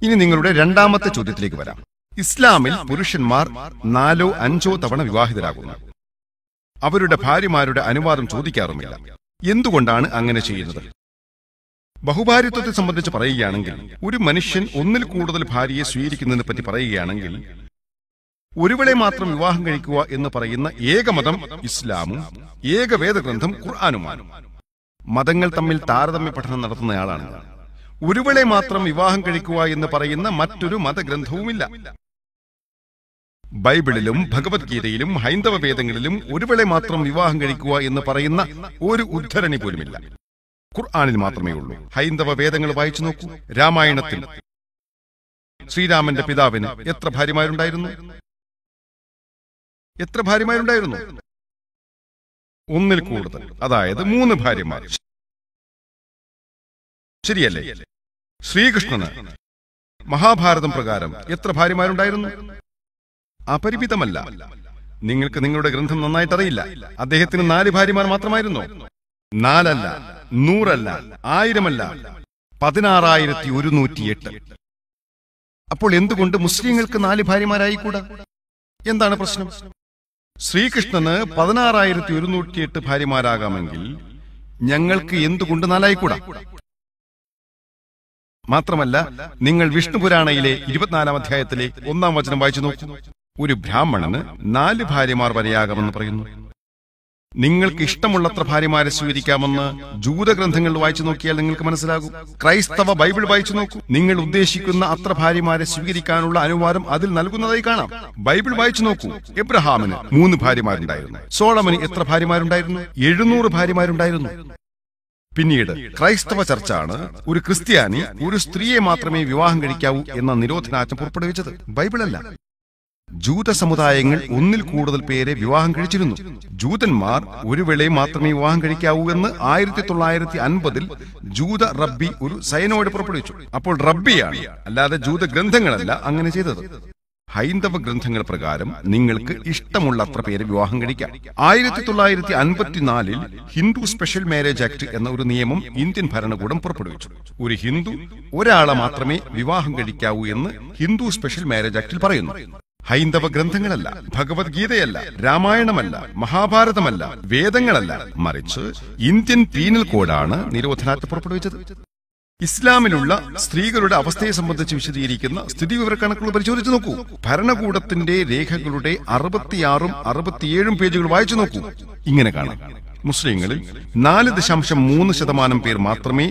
ഇനി നിങ്ങളുടെ രണ്ടാമത്തെ ചോദ്യത്തിലേക്ക് വരാം. ഇസ്ലാമിൽ പുരുഷന്മാർ 4 or 5 തവണ വിവാഹിതരാകുന്നു. അവരുടെ ഭാര്യമാരുടെ അനുവാദം ചോദിക്കാറുമില്ല. എന്തുകൊണ്ടാണ് അങ്ങനെ ചെയ്യുന്നത്? ബഹുഭാര്യത്വത്തെ സംബന്ധിച്ച് പറയുകയാണെങ്കിൽ, ഒരു മനുഷ്യൻ ഒന്നിൽ കൂടുതൽ ഭാര്യയെ സ്വീകരിക്കുന്നതിനെ പറ്റി പറയുകയാണെങ്കിൽ, ഒരുവളെ മാത്രം വിവാഹം കഴിക്കുക എന്ന് പറയുന്ന ഏകമതം ഇസ്ലാമും ഏക വേദഗ്രന്ഥം ഖുർആനുമാണ്. മതങ്ങൾ തമ്മിൽ താരതമ്യ പഠനം നടത്തുന്നയാളാണ്. ഒരുവളെ മാത്രം വിവാഹം കഴിക്കുക എന്ന് പറയുന്ന മറ്റൊരു മതഗ്രന്ഥവുമില്ല. ബൈബിളിലും ഭഗവത്ഗീതയിലും ഹൈന്ദവ വേദങ്ങളിലും ഒരുവളെ മാത്രം വിവാഹം കഴിക്കുക എന്ന് പറയുന്ന ഒരു ഉദ്ധരണി പോലുമില്ല. ഖുർആനിൽ മാത്രമേ ഉള്ളൂ. ഹൈന്ദവ വേദങ്ങൾ വായിച്ചു നോക്കൂ. രാമായണത്തിൽ ശ്രീരാമന്റെ പിതാവിന് എത്ര ഭാര്യമാരുണ്ടായിരുന്നു? ഒന്നിൽ കൂടുതൽ, അതായത് 3 ഭാര്യമാർ. ശരിയല്ലേ? ശ്രീകൃഷ്ണന് മഹാഭാരതം പ്രകാരം എത്ര ഭാര്യമാരുണ്ടായിരുന്നു? അപരിമിതമല്ല. നിങ്ങൾക്ക് നിങ്ങളുടെ ഗ്രന്ഥം നന്നായിട്ട് അറിയില്ല. അദ്ദേഹത്തിന് 4 ഭാര്യമാർ മാത്രമായിരുന്നു. 4 അല്ല, 100 അല്ല, 1000 അല്ല, 16,108. അപ്പോൾ എന്തുകൊണ്ട് മുസ്ലിങ്ങൾക്ക് 4 ഭാര്യമാരായിക്കൂടാ? എന്താണ് പ്രശ്നം? ശ്രീകൃഷ്ണന് 16,108 ഭാര്യമാരാകാമെങ്കിൽ ഞങ്ങൾക്ക് എന്തുകൊണ്ട് 4 ആയിക്കൂടാ? മാത്രമല്ല, നിങ്ങൾ വിഷ്ണു പുരാണയിലെ 24-ാം അധ്യായത്തിലെ 1-ാം വചനം വായിച്ചു നോക്കൂ. ഒരു ബ്രാഹ്മണന് 4 ഭാര്യമാർ വരെയാകാമെന്ന് പറയുന്നു. നിങ്ങൾക്ക് ഇഷ്ടമുള്ളത്ര ഭാര്യമാരെ സ്വീകരിക്കാമെന്ന് ജൂതഗ്രന്ഥങ്ങൾ വായിച്ചു നോക്കിയാൽ നിങ്ങൾക്ക് മനസ്സിലാകും. ക്രൈസ്തവ ബൈബിൾ വായിച്ചു നോക്കൂ. നിങ്ങൾ ഉദ്ദേശിക്കുന്ന അത്ര ഭാര്യമാരെ സ്വീകരിക്കാനുള്ള അനുവാദം അതിൽ നൽകുന്നതായി കാണാം. ബൈബിൾ വായിച്ചു നോക്കൂ. എബ്രഹാമിന് 3 ഭാര്യമാരുണ്ടായിരുന്നു. സോളമന് എത്ര ഭാര്യമാരുണ്ടായിരുന്നു? 700 ഭാര്യമാരുണ്ടായിരുന്നു. പിന്നീട് ക്രൈസ്തവ ചർച്ചാണ് ഒരു ക്രിസ്ത്യാനി ഒരു സ്ത്രീയെ മാത്രമേ വിവാഹം കഴിക്കാവൂ എന്ന നിരോധനാജ്ഞ പുറപ്പെടുവിച്ചത്. ബൈബിളല്ല. ജൂത സമുദായങ്ങൾ ഒന്നിൽ കൂടുതൽ പേരെ വിവാഹം കഴിച്ചിരുന്നു. ജൂതന്മാർ ഒരുവേളെ മാത്രമേ വിവാഹം കഴിക്കാവൂ എന്ന് 1950-ൽ ജൂത റബ്ബി ഒരു സൈനോഡ് പുറപ്പെടുവിച്ചു. അപ്പോൾ റബ്ബിയാണ്, അല്ലാതെ ജൂത ഗ്രന്ഥങ്ങളല്ല അങ്ങനെ ചെയ്തത്. ഹൈന്ദവ ഗ്രന്ഥങ്ങൾ പ്രകാരം നിങ്ങൾക്ക് ഇഷ്ടമുള്ളത്ര പേരെ വിവാഹം കഴിക്കാം. 1954-ൽ ഹിന്ദു സ്പെഷ്യൽ മാരേജ് ആക്ട് എന്ന ഒരു നിയമം ഇന്ത്യൻ ഭരണകൂടം പുറപ്പെടുവിച്ചു. ഒരു ഹിന്ദു ഒരാളെ മാത്രമേ വിവാഹം കഴിക്കാവൂ എന്ന് ഹിന്ദു സ്പെഷ്യൽ മാരേജ് ആക്ടിൽ പറയുന്നു. ഹൈന്ദവ ഗ്രന്ഥങ്ങളല്ല, ഭഗവത്ഗീതയല്ല, രാമായണമല്ല, മഹാഭാരതമല്ല, വേദങ്ങളല്ല, മറിച്ച് ഇന്ത്യൻ പീനൽ കോഡാണ് നിരോധനാജ്ഞ പുറപ്പെടുവിച്ചത്. ഇസ്ലാമിലുള്ള സ്ത്രീകളുടെ അവസ്ഥയെ സംബന്ധിച്ച് വിശദീകരിക്കുന്ന സ്ഥിതിവിവരക്കണക്കുകൾ പരിശോധിച്ചു നോക്കൂ. ഭരണകൂടത്തിന്റെ രേഖകളുടെ 66-ഉം 67-ഉം പേജുകൾ വായിച്ചു നോക്കൂ. ഇങ്ങനെ കാണാം. മുസ്ലിങ്ങളിൽ 4.3% പേർ മാത്രമേ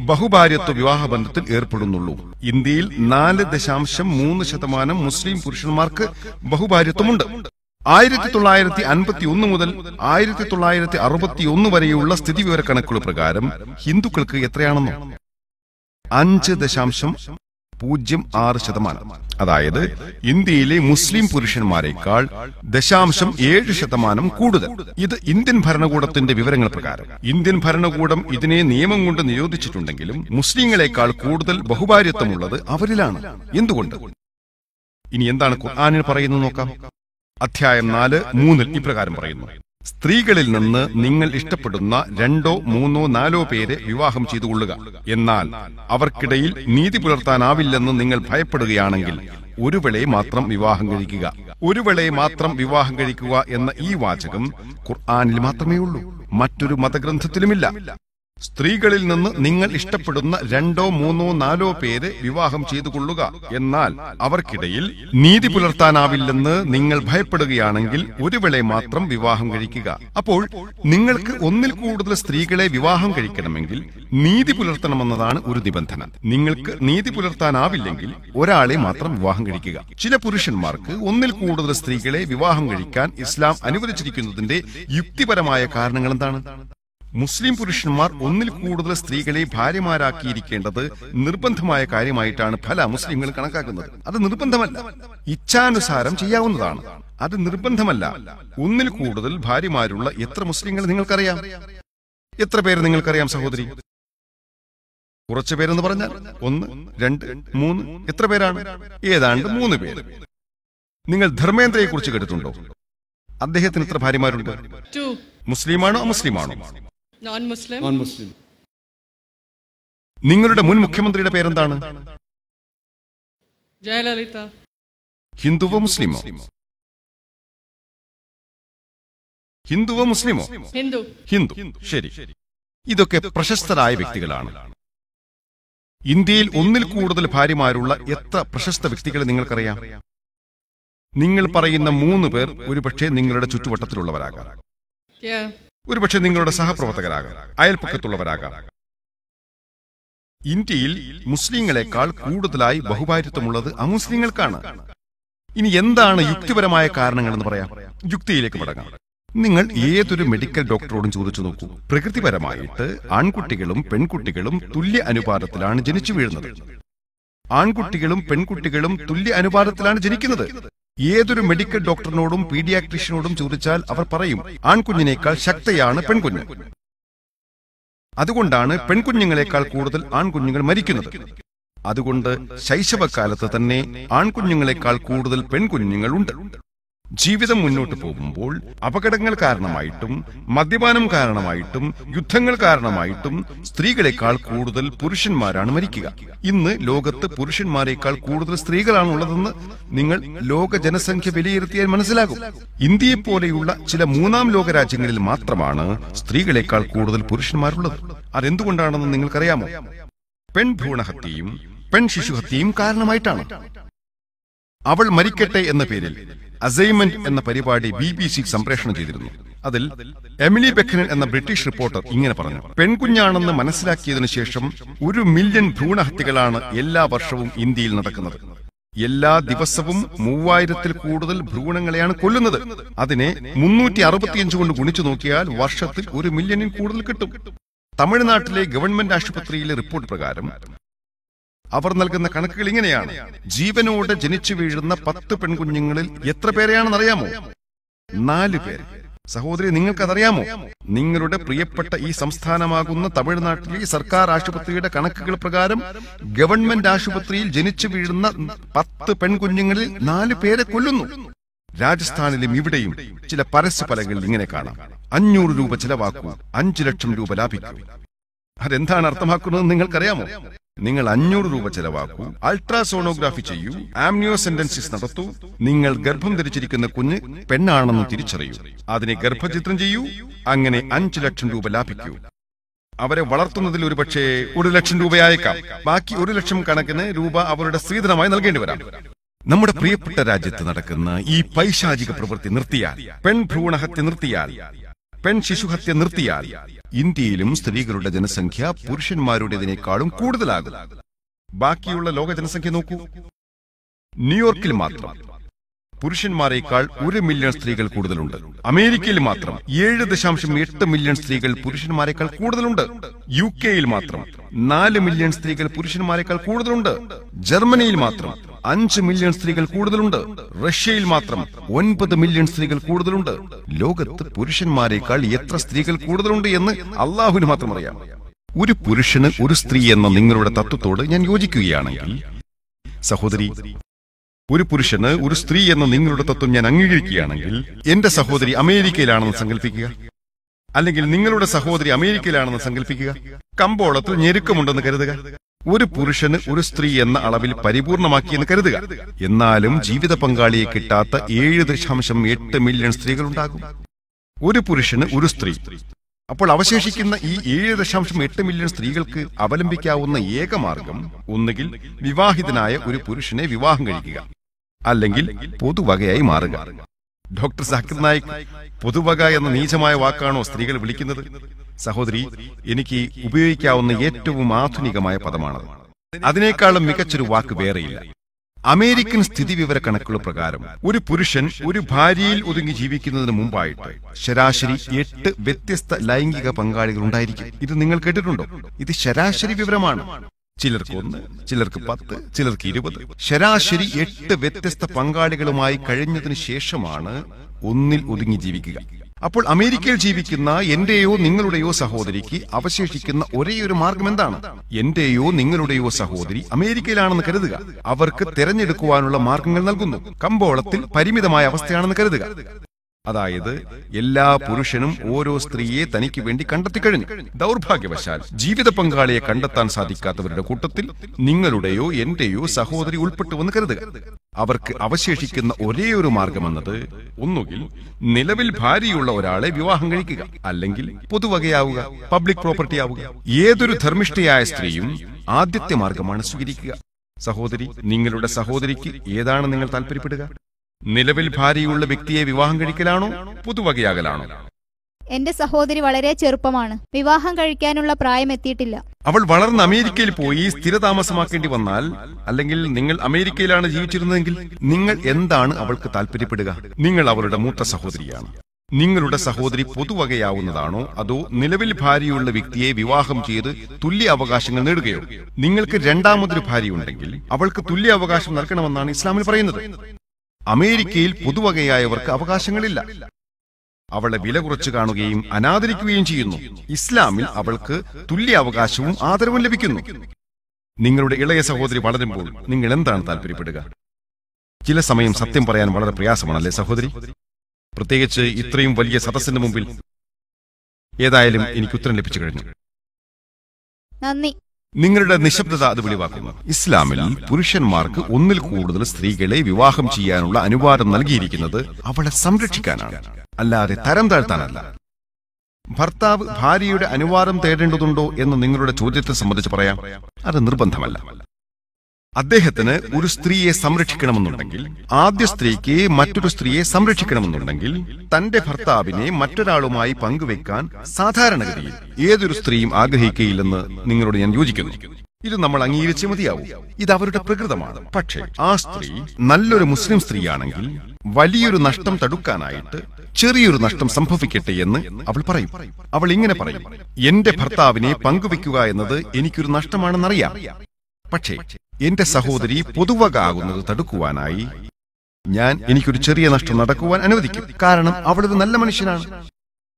ബഹുഭാര്യത്വ വിവാഹബന്ധത്തിൽ ഏർപ്പെടുന്നുള്ളൂ. ഇന്ത്യയിൽ 4.3% മുസ്ലിം പുരുഷന്മാർക്ക് ബഹുഭാര്യത്വമുണ്ട്. 1951 മുതൽ 1961 വരെയുള്ള സ്ഥിതിവിവരക്കണക്കുകൾ പ്രകാരം ഹിന്ദുക്കൾക്ക് എത്രയാണെന്നോ? 5.06%. അതായത് ഇന്ത്യയിലെ മുസ്ലിം പുരുഷന്മാരെക്കാൾ 0.7% കൂടുതൽ. ഇത് ഇന്ത്യൻ ഭരണകൂടത്തിന്റെ വിവരങ്ങൾ പ്രകാരം. ഇന്ത്യൻ ഭരണകൂടം ഇതിനെ നിയമം കൊണ്ട് നിരോധിച്ചിട്ടുണ്ടെങ്കിലും മുസ്ലിങ്ങളെക്കാൾ കൂടുതൽ ബഹുഭാര്യത്വമുള്ളത് അവരിലാണ്. എന്തുകൊണ്ട്? ഇനി എന്താണ് ഖുർആനിൽ പറയുന്നത് നോക്കാം. അധ്യായം 4:3 ഇപ്രകാരം പറയുന്നു: സ്ത്രീകളിൽ നിന്ന് നിങ്ങൾ ഇഷ്ടപ്പെടുന്ന 2, 3, 4 പേരെ വിവാഹം ചെയ്തുകൊള്ളുക. എന്നാൽ അവർക്കിടയിൽ നീതി പുലർത്താനാവില്ലെന്ന് നിങ്ങൾ ഭയപ്പെടുകയാണെങ്കിൽ ഒരുവളെ മാത്രം വിവാഹം കഴിക്കുക. ഒരുവളെ മാത്രം വിവാഹം കഴിക്കുക എന്ന ഈ വാചകം ഖുർആനിൽ മാത്രമേ ഉള്ളൂ, മറ്റൊരു മതഗ്രന്ഥത്തിലുമില്ല. സ്ത്രീകളിൽ നിന്ന് നിങ്ങൾ ഇഷ്ടപ്പെടുന്ന 2, 3, 4 പേര് വിവാഹം ചെയ്തുകൊള്ളുക. എന്നാൽ അവർക്കിടയിൽ നീതി പുലർത്താനാവില്ലെന്ന് നിങ്ങൾ ഭയപ്പെടുകയാണെങ്കിൽ ഒരുവളെ മാത്രം വിവാഹം കഴിക്കുക. അപ്പോൾ നിങ്ങൾക്ക് ഒന്നിൽ കൂടുതൽ സ്ത്രീകളെ വിവാഹം കഴിക്കണമെങ്കിൽ നീതി പുലർത്തണമെന്നതാണ് ഒരു നിബന്ധന. നിങ്ങൾക്ക് നീതി പുലർത്താനാവില്ലെങ്കിൽ ഒരാളെ മാത്രം വിവാഹം കഴിക്കുക. ചില പുരുഷന്മാർക്ക് ഒന്നിൽ കൂടുതൽ സ്ത്രീകളെ വിവാഹം കഴിക്കാൻ ഇസ്ലാം അനുവദിച്ചിരിക്കുന്നതിന്റെ യുക്തിപരമായ കാരണങ്ങൾ എന്താണ്? മുസ്ലിം പുരുഷന്മാർ ഒന്നിൽ കൂടുതൽ സ്ത്രീകളെ ഭാര്യമാരാക്കിയിരിക്കേണ്ടത് നിർബന്ധമായ കാര്യമായിട്ടാണ് പല മുസ്ലിങ്ങൾ കണക്കാക്കുന്നത്. അത് നിർബന്ധമല്ല, ഇച്ഛാനുസാരം ചെയ്യാവുന്നതാണ്. അത് നിർബന്ധമല്ല. ഒന്നിൽ കൂടുതൽ ഭാര്യമാരുള്ള എത്ര മുസ്ലിങ്ങൾ നിങ്ങൾക്കറിയാം? എത്ര പേര് നിങ്ങൾക്കറിയാം സഹോദരി? കുറച്ചു പേരെന്ന് പറഞ്ഞാൽ 1, 2, 3 എത്ര പേരാണ്? ഏതാണ്ട് 3 പേര്. നിങ്ങൾ ധർമ്മേന്ദ്രയെ കുറിച്ച് കേട്ടിട്ടുണ്ടോ? അദ്ദേഹത്തിന് എത്ര ഭാര്യമാരുണ്ട്? മുസ്ലിമാണോ അമുസ്ലിമാണോ? Non-Muslim. നിങ്ങളുടെ മുൻ മുഖ്യമന്ത്രിയുടെ പേരെന്താണ്? Jayalalitha. ഹിന്ദുവോ മുസ്ലിമോ? ഹിന്ദുവോ മുസ്ലിമോ? Hindu. ഹിന്ദു. ശരി. ഇതൊക്കെ പ്രശസ്തരായ വ്യക്തികളാണ്. ഇന്ത്യയിൽ ഒന്നിൽ കൂടുതൽ ഭാര്യമാരുള്ള എത്ര പ്രശസ്ത വ്യക്തികളെ നിങ്ങൾക്കറിയാം? നിങ്ങൾ പറയുന്ന 3 പേർ ഒരുപക്ഷെ നിങ്ങളുടെ ചുറ്റുവട്ടത്തിലുള്ളവരാകാം, Yeah. ഒരുപക്ഷെ നിങ്ങളുടെ സഹപ്രവർത്തകരാകാം, അയൽപ്പക്കത്തുള്ളവരാകാം. ഇന്ത്യയിൽ മുസ്ലിങ്ങളെക്കാൾ കൂടുതലായി ബഹുഭാര്യത്വമുള്ളത് അമുസ്ലിങ്ങൾക്കാണ്. ഇനി എന്താണ് യുക്തിപരമായ കാരണങ്ങളെന്ന് പറയാം. യുക്തിയിലേക്ക് മടങ്ങാം. നിങ്ങൾ ഏതൊരു മെഡിക്കൽ ഡോക്ടറോടും ചോദിച്ചു നോക്കൂ. പ്രകൃതിപരമായിട്ട് ആൺകുട്ടികളും പെൺകുട്ടികളും തുല്യ അനുപാതത്തിലാണ് ജനിച്ചു വീഴുന്നത്. ആൺകുട്ടികളും പെൺകുട്ടികളും തുല്യ അനുപാതത്തിലാണ് ജനിക്കുന്നത്. ഏതൊരു മെഡിക്കൽ ഡോക്ടറിനോടും പീഡിയാട്രീഷ്യനോടും ചോദിച്ചാൽ അവർ പറയും, ആൺകുഞ്ഞിനേക്കാൾ ശക്തയാണ് പെൺകുഞ്ഞ്. അതുകൊണ്ടാണ് പെൺകുഞ്ഞുങ്ങളെക്കാൾ കൂടുതൽ ആൺകുഞ്ഞുങ്ങൾ മരിക്കുന്നത്. അതുകൊണ്ട് ശൈശവകാലത്ത് തന്നെ ആൺകുഞ്ഞുങ്ങളെക്കാൾ കൂടുതൽ പെൺകുഞ്ഞുങ്ങളുണ്ട്. ജീവിതം മുന്നോട്ട് പോകുമ്പോൾ അപകടങ്ങൾ കാരണമായിട്ടും മദ്യപാനം കാരണമായിട്ടും യുദ്ധങ്ങൾ കാരണമായിട്ടും സ്ത്രീകളെക്കാൾ കൂടുതൽ പുരുഷന്മാരാണ് മരിക്കുക. ഇന്ന് ലോകത്ത് പുരുഷന്മാരെക്കാൾ കൂടുതൽ സ്ത്രീകളാണുള്ളതെന്ന് നിങ്ങൾ ലോക ജനസംഖ്യ വിലയിരുത്തിയാൽ മനസ്സിലാകും. ഇന്ത്യയെപ്പോലെയുള്ള ചില 3ാം ലോക രാജ്യങ്ങളിൽ മാത്രമാണ് സ്ത്രീകളെക്കാൾ കൂടുതൽ പുരുഷന്മാരുള്ളത്. അതെന്തുകൊണ്ടാണെന്ന് നിങ്ങൾക്കറിയാമോ? പെൺഭ്രൂണഹത്യയും പെൺശിശുഹത്യയും കാരണമായിട്ടാണ്. അവൾ മരിക്കട്ടെ എന്ന പേരിൽ അസൈൻമെന്റ് എന്ന പരിപാടി BBC സംപ്രേഷണം ചെയ്തിരുന്നു. അതിൽ എമിലി ബെക്കനൻ എന്ന ബ്രിട്ടീഷ് റിപ്പോർട്ടർ ഇങ്ങനെ പറഞ്ഞു: പെൺകുഞ്ഞാണെന്ന് മനസ്സിലാക്കിയതിനു ശേഷം 1 മില്യൺ ഭ്രൂണഹത്യകളാണ് എല്ലാ വർഷവും ഇന്ത്യയിൽ നടക്കുന്നത്. എല്ലാ ദിവസവും 3000-ൽ കൂടുതൽ ഭ്രൂണങ്ങളെയാണ് കൊല്ലുന്നത്. അതിനെ 365 കൊണ്ട് ഗുണിച്ചു നോക്കിയാൽ വർഷത്തിൽ 1 മില്യണിൽ കൂടുതൽ കിട്ടും. തമിഴ്നാട്ടിലെ ഗവൺമെന്റ് ആശുപത്രിയിലെ റിപ്പോർട്ട് പ്രകാരം അവർ നൽകുന്ന കണക്കുകൾ ഇങ്ങനെയാണ്: ജീവനോടെ ജനിച്ചു വീഴുന്ന 10 പെൺകുഞ്ഞുങ്ങളിൽ എത്ര പേരെയാണെന്നറിയാമോ? 4 പേര്. സഹോദരി, നിങ്ങൾക്കതറിയാമോ? നിങ്ങളുടെ പ്രിയപ്പെട്ട ഈ സംസ്ഥാനമാകുന്ന തമിഴ്നാട്ടിലെ സർക്കാർ ആശുപത്രിയുടെ കണക്കുകൾ പ്രകാരം ഗവൺമെന്റ് ആശുപത്രിയിൽ ജനിച്ചു വീഴുന്ന 10 പെൺകുഞ്ഞുങ്ങളിൽ 4 പേരെ കൊല്ലുന്നു. രാജസ്ഥാനിലും ഇവിടെയും ചില പരസ്യഫലങ്ങളിൽ ഇങ്ങനെ കാണാം: 500 രൂപ ചിലവാക്കൂ, 5 ലക്ഷം രൂപ ലാഭിക്കൂ. അതെന്താണ് അർത്ഥമാക്കുന്നത് നിങ്ങൾക്കറിയാമോ? നിങ്ങൾ 500 രൂപ ചെലവാക്കൂ, അൾട്രാസോണോഗ്രാഫി ചെയ്യൂ, ആംനിയോസെന്റൻസിസ് നടത്തൂ, നിങ്ങൾ ഗർഭം ധരിച്ചിരിക്കുന്ന കുഞ്ഞ് പെണ്ണാണെന്ന് തിരിച്ചറിയൂ, അതിനെ ഗർഭചിത്രം ചെയ്യൂ, അങ്ങനെ 5 ലക്ഷം രൂപ ലാഭിക്കൂ. അവരെ വളർത്തുന്നതിൽ ഒരുപക്ഷെ 1 ലക്ഷം രൂപയായേക്കാം. ബാക്കി 1 ലക്ഷം കണക്കിന് രൂപ അവരുടെ സ്ത്രീധനമായി നൽകേണ്ടി വരാം. നമ്മുടെ പ്രിയപ്പെട്ട രാജ്യത്ത് നടക്കുന്ന ഈ പൈശാചിക പ്രവൃത്തി നിർത്തിയാൽ, പെൺഭ്രൂണഹത്യ നിർത്തിയാൽ, പെൺശിശുഹത്യ നിർത്തിയാൽ ഇന്ത്യയിലും സ്ത്രീകളുടെ ജനസംഖ്യ പുരുഷന്മാരുടേതിനേക്കാളും കൂടുതലാകും. ബാക്കിയുള്ള ലോക ജനസംഖ്യ നോക്കൂ. ന്യൂയോർക്കിൽ മാത്രം പുരുഷന്മാരെക്കാൾ 1 മില്യൺ സ്ത്രീകൾ കൂടുതലുണ്ട്. അമേരിക്കയിൽ മാത്രം 7.8 മില്യൺ സ്ത്രീകൾ പുരുഷന്മാരെക്കാൾ കൂടുതലുണ്ട്. UK-യിൽ മാത്രം 4 മില്യൺ സ്ത്രീകൾ പുരുഷന്മാരെക്കാൾ കൂടുതലുണ്ട്. ജർമ്മനിയിൽ മാത്രം 5 മില്യൺ സ്ത്രീകൾ കൂടുതലുണ്ട്. റഷ്യയിൽ മാത്രം 9 മില്യൺ സ്ത്രീകൾ കൂടുതലുണ്ട്. ലോകത്ത് പുരുഷന്മാരെക്കാൾ എത്ര സ്ത്രീകൾ കൂടുതലുണ്ട് എന്ന് അള്ളാഹുവിന് മാത്രം അറിയാം. ഒരു പുരുഷന് ഒരു സ്ത്രീ എന്ന നിങ്ങളുടെ തത്വത്തോട് ഞാൻ യോജിക്കുകയാണെങ്കിൽ, സഹോദരി, ഒരു പുരുഷന് ഒരു സ്ത്രീ എന്ന നിങ്ങളുടെ തത്വം ഞാൻ അംഗീകരിക്കുകയാണെങ്കിൽ, എന്റെ സഹോദരി അമേരിക്കയിലാണെന്ന് സങ്കല്പിക്കുക. അല്ലെങ്കിൽ നിങ്ങളുടെ സഹോദരി അമേരിക്കയിലാണെന്ന് സങ്കല്പിക്കുക. കമ്പോളത്തിൽ ഞെരുക്കമുണ്ടെന്ന് കരുതുക. ഒരു പുരുഷന് ഒരു സ്ത്രീ എന്ന അളവിൽ പരിപൂർണമാക്കിയെന്ന് കരുതുക. എന്നാലും ജീവിത പങ്കാളിയെ കിട്ടാത്ത 7.8 മില്യൺ സ്ത്രീകൾ ഉണ്ടാകും. ഒരു പുരുഷന് ഒരു സ്ത്രീ. അപ്പോൾ അവശേഷിക്കുന്ന ഈ 7.8 മില്യൺ സ്ത്രീകൾക്ക് അവലംബിക്കാവുന്ന ഏക മാർഗം ഒന്നുകിൽ വിവാഹിതനായ ഒരു പുരുഷനെ വിവാഹം കഴിക്കുക, അല്ലെങ്കിൽ പൊതുവകയായി മാറുക. ഡോക്ടർ സാക്കിർ നായിക് പൊതുവക എന്ന നീചമായ വാക്കാണോ സ്ത്രീകൾ വിളിക്കുന്നത്? സഹോദരി, എനിക്ക് ഉപയോഗിക്കാവുന്ന ഏറ്റവും ആധുനികമായ പദമാണത്. അതിനേക്കാളും മികച്ചൊരു വാക്ക് വേറെയില്ല. അമേരിക്കൻ സ്ഥിതിവിവര കണക്കുകൾ പ്രകാരം ഒരു പുരുഷൻ ഒരു ഭാര്യയിൽ ഒതുങ്ങി ജീവിക്കുന്നതിന് മുമ്പായിട്ട് ശരാശരി 8 വ്യത്യസ്ത ലൈംഗിക പങ്കാളികൾ ഉണ്ടായിരിക്കും. ഇത് നിങ്ങൾ കേട്ടിട്ടുണ്ടോ? ഇത് ശരാശരി വിവരമാണ്. ചിലർക്ക് 1, ചിലർക്ക് 10, ചിലർക്ക് 20. ശരാശരി 8 വ്യത്യസ്ത പങ്കാളികളുമായി കഴിഞ്ഞതിന് ശേഷമാണ് ഒന്നിൽ ഒതുങ്ങി ജീവിക്കുക. അപ്പോൾ അമേരിക്കയിൽ ജീവിക്കുന്ന എന്റെയോ നിങ്ങളുടെയോ സഹോദരിക്ക് അവശേഷിക്കുന്ന ഒരേയൊരു മാർഗം എന്താണ്? എന്റെയോ നിങ്ങളുടെയോ സഹോദരി അമേരിക്കയിലാണെന്ന് കരുതുക. അവർക്ക് തെരഞ്ഞെടുക്കുവാനുള്ള മാർഗങ്ങൾ നൽകുന്നു. കമ്പോളത്തിൽ പരിമിതമായ അവസ്ഥയാണെന്ന് കരുതുക. അതായത് എല്ലാ പുരുഷനും ഓരോ സ്ത്രീയെ തനിക്ക് വേണ്ടി കണ്ടെത്തിക്കഴിഞ്ഞു. ദൗർഭാഗ്യവശാൽ ജീവിത പങ്കാളിയെ കണ്ടെത്താൻ സാധിക്കാത്തവരുടെ കൂട്ടത്തിൽ നിങ്ങളുടെയോ എന്റെയോ സഹോദരി ഉൾപ്പെട്ടുവെന്ന് കരുതുക. അവർക്ക് അവശേഷിക്കുന്ന ഒരേയൊരു മാർഗമെന്നത് ഒന്നുകിൽ നിലവിൽ ഭാര്യയുള്ള ഒരാളെ വിവാഹം കഴിക്കുക, അല്ലെങ്കിൽ പൊതുവകയാവുക, പബ്ലിക് പ്രോപ്പർട്ടി ആവുക. ഏതൊരു ധർമ്മിഷ്ഠയായ സ്ത്രീയും ആദ്യത്തെ മാർഗമാണ് സ്വീകരിക്കുക. സഹോദരി, നിങ്ങളുടെ സഹോദരിക്ക് ഏതാണ് നിങ്ങൾ താല്പര്യപ്പെടുക? നിലവിൽ ഭാര്യയുള്ള വ്യക്തിയെ വിവാഹം കഴിക്കലാണോ പൊതുവകയാകലാണോ? എന്റെ സഹോദരി വളരെ ചെറുപ്പമാണ്, വിവാഹം കഴിക്കാനുള്ള പ്രായം എത്തിയിട്ടില്ല. അവൾ വളർന്ന് അമേരിക്കയിൽ പോയി സ്ഥിരതാമസമാക്കേണ്ടി വന്നാൽ, അല്ലെങ്കിൽ നിങ്ങൾ അമേരിക്കയിലാണ് ജീവിച്ചിരുന്നതെങ്കിൽ, നിങ്ങൾ എന്താണ് അവൾക്ക് താല്പര്യപ്പെടുക? നിങ്ങൾ അവളുടെ മൂത്ത സഹോദരിയാണ്. നിങ്ങളുടെ സഹോദരി പൊതുവകയാവുന്നതാണോ അതോ നിലവിൽ ഭാര്യയുള്ള വ്യക്തിയെ വിവാഹം ചെയ്ത് തുല്യ അവകാശങ്ങൾ നേടുകയോ? നിങ്ങൾക്ക് രണ്ടാമതൊരു ഭാര്യയുണ്ടെങ്കിൽ അവൾക്ക് തുല്യ അവകാശം നൽകണമെന്നാണ് ഇസ്ലാമിൽ പറയുന്നത്. അമേരിക്കയിൽ പൊതുവകയായവർക്ക് അവകാശങ്ങളില്ല. അവളെ വില കുറച്ചു കാണുകയും അനാദരിക്കുകയും ചെയ്യുന്നു. ഇസ്ലാമിൽ അവൾക്ക് തുല്യ അവകാശവും ആദരവും ലഭിക്കുന്നു. നിങ്ങളുടെ ഇളയ സഹോദരി വളരുമ്പോൾ നിങ്ങൾ എന്താണ് താല്പര്യപ്പെടുക? ചില സമയം സത്യം പറയാൻ വളരെ പ്രയാസമാണല്ലേ സഹോദരി? പ്രത്യേകിച്ച് ഇത്രയും വലിയ സദസ്സിന് മുമ്പിൽ. ഏതായാലും എനിക്ക് ഉത്തരം ലഭിച്ചു കഴിഞ്ഞു. നന്ദി. നിങ്ങളുടെ നിശബ്ദത അത് വെളിവാക്കുന്നു. ഇസ്ലാമിൽ പുരുഷന്മാർക്ക് ഒന്നിൽ കൂടുതൽ സ്ത്രീകളെ വിവാഹം ചെയ്യാനുള്ള അനുവാദം നൽകിയിരിക്കുന്നത് അവളെ സംരക്ഷിക്കാനാണ്, അല്ലാതെ തരം താഴ്ത്താനല്ല. ഭർത്താവ് ഭാര്യയുടെ അനുവാദം തേടേണ്ടതുണ്ടോ എന്ന് നിങ്ങളുടെ ചോദ്യത്തെ സംബന്ധിച്ച് പറയാം. അത് നിർബന്ധമല്ല. അദ്ദേഹത്തിന് ഒരു സ്ത്രീയെ സംരക്ഷിക്കണമെന്നുണ്ടെങ്കിൽ, ആദ്യ സ്ത്രീക്ക് മറ്റൊരു സ്ത്രീയെ സംരക്ഷിക്കണമെന്നുണ്ടെങ്കിൽ, തന്റെ ഭർത്താവിനെ മറ്റൊരാളുമായി പങ്കുവെക്കാൻ സാധാരണഗതിയിൽ ഏതൊരു സ്ത്രീയും ആഗ്രഹിക്കുകയില്ലെന്ന് നിങ്ങളോട് ഞാൻ യോജിക്കുന്നു. ഇത് നമ്മൾ അംഗീകരിച്ചേ മതിയാവും. ഇത് അവരുടെ പ്രകൃതമാണ്. പക്ഷേ ആ സ്ത്രീ നല്ലൊരു മുസ്ലിം സ്ത്രീയാണെങ്കിൽ വലിയൊരു നഷ്ടം തടുക്കാനായിട്ട് ചെറിയൊരു നഷ്ടം സംഭവിക്കട്ടെ എന്ന് അവൾ പറയും. അവൾ ഇങ്ങനെ പറയും: എന്റെ ഭർത്താവിനെ പങ്കുവെക്കുക എന്നത് എനിക്കൊരു നഷ്ടമാണെന്നറിയാം, പക്ഷേ എന്റെ സഹോദരി പൊതുവക ആകുന്നത് തടുക്കുവാനായി എനിക്കൊരു ചെറിയ നഷ്ടം നടക്കുവാൻ അനുവദിക്കും. കാരണം അവളൊരു നല്ല മനുഷ്യനാണ്.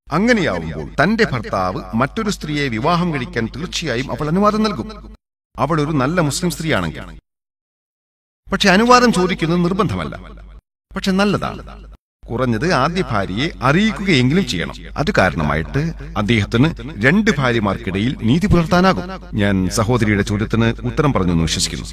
അങ്ങനെയാവുമ്പോൾ തന്റെ ഭർത്താവ് മറ്റൊരു സ്ത്രീയെ വിവാഹം കഴിക്കാൻ തീർച്ചയായും അവൾ അനുവാദം നൽകും, അവൾ ഒരു നല്ല മുസ്ലിം സ്ത്രീയാണെങ്കിൽ. പക്ഷെ അനുവാദം ചോദിക്കുന്നത് നിർബന്ധമല്ല, പക്ഷെ നല്ലതാണ്. കുറഞ്ഞത് ആദ്യ ഭാര്യയെ അറിയിക്കുകയെങ്കിലും ചെയ്യണം. അത് കാരണമായിട്ട് അദ്ദേഹത്തിന് രണ്ട് ഭാര്യമാർക്കിടയിൽ നീതി പുലർത്താനാകും. ഞാൻ സഹോദരിയുടെ ചോദ്യത്തിന് ഉത്തരം പറഞ്ഞു എന്ന് വിശ്വസിക്കുന്നു.